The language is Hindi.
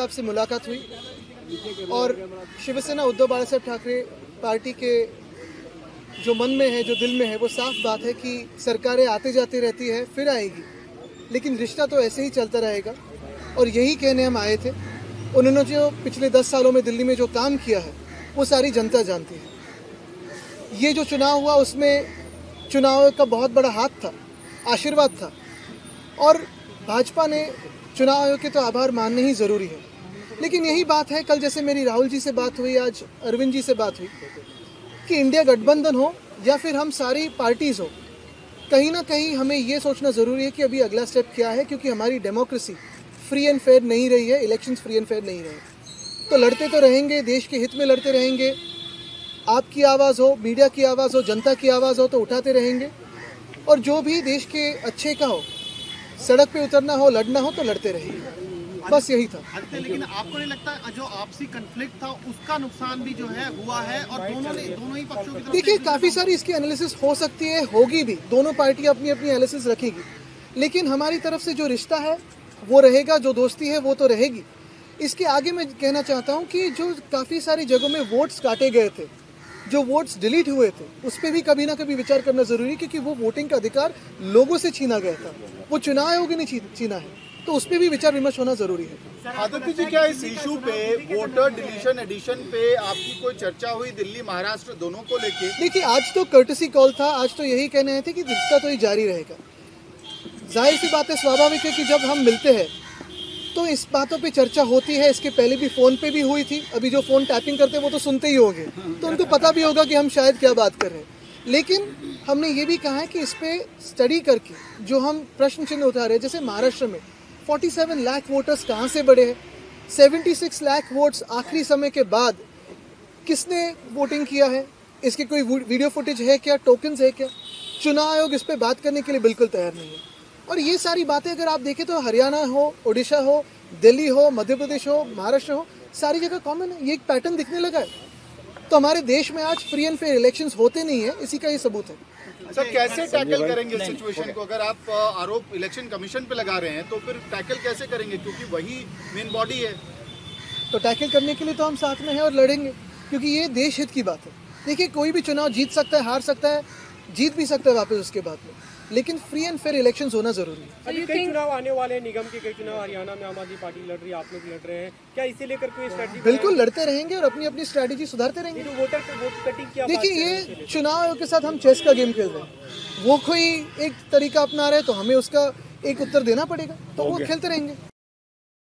साहब से मुलाकात हुई और शिवसेना उद्धव बालासाहेब ठाकरे पार्टी के जो मन में है, जो दिल में है, वो साफ बात है कि सरकारें आते जाते रहती है, फिर आएगी, लेकिन रिश्ता तो ऐसे ही चलता रहेगा। और यही कहने हम आए थे। उन्होंने जो पिछले 10 सालों में दिल्ली में जो काम किया है वो सारी जनता जानती है। ये जो चुनाव हुआ उसमें चुनाव का बहुत बड़ा हाथ था, आशीर्वाद था, और भाजपा ने चुनाव आयोग के तो आभार मानने ही ज़रूरी है। लेकिन यही बात है, कल जैसे मेरी राहुल जी से बात हुई, आज अरविंद जी से बात हुई, कि इंडिया गठबंधन हो या फिर हम सारी पार्टीज़ हो, कहीं ना कहीं हमें ये सोचना ज़रूरी है कि अभी अगला स्टेप क्या है, क्योंकि हमारी डेमोक्रेसी फ्री एंड फेयर नहीं रही है, इलेक्शंस फ्री एंड फेयर नहीं रहे। तो लड़ते तो रहेंगे, देश के हित में लड़ते रहेंगे। आपकी आवाज़ हो, मीडिया की आवाज़ हो, जनता की आवाज़ हो तो उठाते रहेंगे, और जो भी देश के अच्छे का हो, सड़क पे उतरना हो, लड़ना हो तो लड़ते रहेंगे। बस यही था। लेकिन आपको नहीं लगता जो आपसी कन्फ्लिक्ट था उसका नुकसान भी जो है हुआ है, और दोनों ही पक्षों की तरफ? देखिए, काफ़ी सारी इसकी एनालिसिस हो सकती है, होगी भी, दोनों पार्टी अपनी अपनी एनालिसिस रखेगी, लेकिन हमारी तरफ से जो रिश्ता है वो रहेगा, जो दोस्ती है वो तो रहेगी। इसके आगे मैं कहना चाहता हूँ कि जो काफ़ी सारी जगहों में वोट्स काटे गए थे, जो वोट्स डिलीट हुए थे, उस पर भी कभी ना कभी विचार करना ज़रूरी है, क्योंकि वो वोटिंग का अधिकार लोगों से छीना गया था, वो चुनाव आयोग ने छीना है, तो उस पर भी विचार विमर्श होना ज़रूरी है। आदित्य जी, क्या इस इशू पे वोटर डिलीशन एडिशन पे आपकी कोई चर्चा हुई दिल्ली महाराष्ट्र दोनों को लेके? देखिए, आज तो कर्टसी कॉल था, आज तो यही कहने आए थे कि रिश्ता तो ये जारी रहेगा। जाहिर सी बात है, स्वाभाविक है कि जब हम मिलते हैं तो इस बातों पे चर्चा होती है। इसके पहले भी फ़ोन पे भी हुई थी, अभी जो फ़ोन टैपिंग करते हैं वो तो सुनते ही होंगे, तो उनको पता भी होगा कि हम शायद क्या बात कर रहे हैं। लेकिन हमने ये भी कहा है कि इस पर स्टडी करके जो हम प्रश्न चिन्ह उठा रहे हैं, जैसे महाराष्ट्र में 47 लाख वोटर्स कहाँ से बढ़े हैं, 76 लाख वोट्स आखिरी समय के बाद किसने वोटिंग किया है, इसकी कोई वीडियो फुटेज है क्या, टोकन्स है क्या? चुनाव आयोग इस पर बात करने के लिए बिल्कुल तैयार नहीं है। और ये सारी बातें अगर आप देखें तो हरियाणा हो, उड़ीसा हो, दिल्ली हो, मध्य प्रदेश हो, महाराष्ट्र हो, सारी जगह कॉमन है, ये एक पैटर्न दिखने लगा है। तो हमारे देश में आज फ्री एंड फेयर इलेक्शंस होते नहीं है, इसी का ये सबूत है। सर, कैसे टैकल करेंगे सिचुएशन को? अगर आप आरोप इलेक्शन कमीशन पे लगा रहे हैं तो फिर टैकल कैसे करेंगे, क्योंकि वही मेन बॉडी है? तो टैकल करने के लिए तो हम साथ में हैं और लड़ेंगे, क्योंकि ये देश हित की बात है। देखिए, कोई भी चुनाव जीत सकता है, हार सकता है, जीत भी सकता है वापस उसके बाद में, लेकिन फ्री एंड फेयर इलेक्शंस होना जरूरी है। अभी कई चुनाव आने वाले हैं, निगम के कई चुनाव, हरियाणा में आम आदमी पार्टी लड़ रही है, आप लोग लड़ रहे हैं, क्या इसे लेकर कोई स्ट्रेटजी? बिल्कुल लड़ते रहेंगे और अपनी अपनी स्ट्रेटजी सुधारते रहेंगे। वोट कटिंग क्या? देखिए, ये चुनाव आयोग के साथ हम चेस का गेम खेल रहे हैं, वो कोई एक तरीका अपना रहे तो हमें उसका एक उत्तर देना पड़ेगा, तो वो खेलते रहेंगे।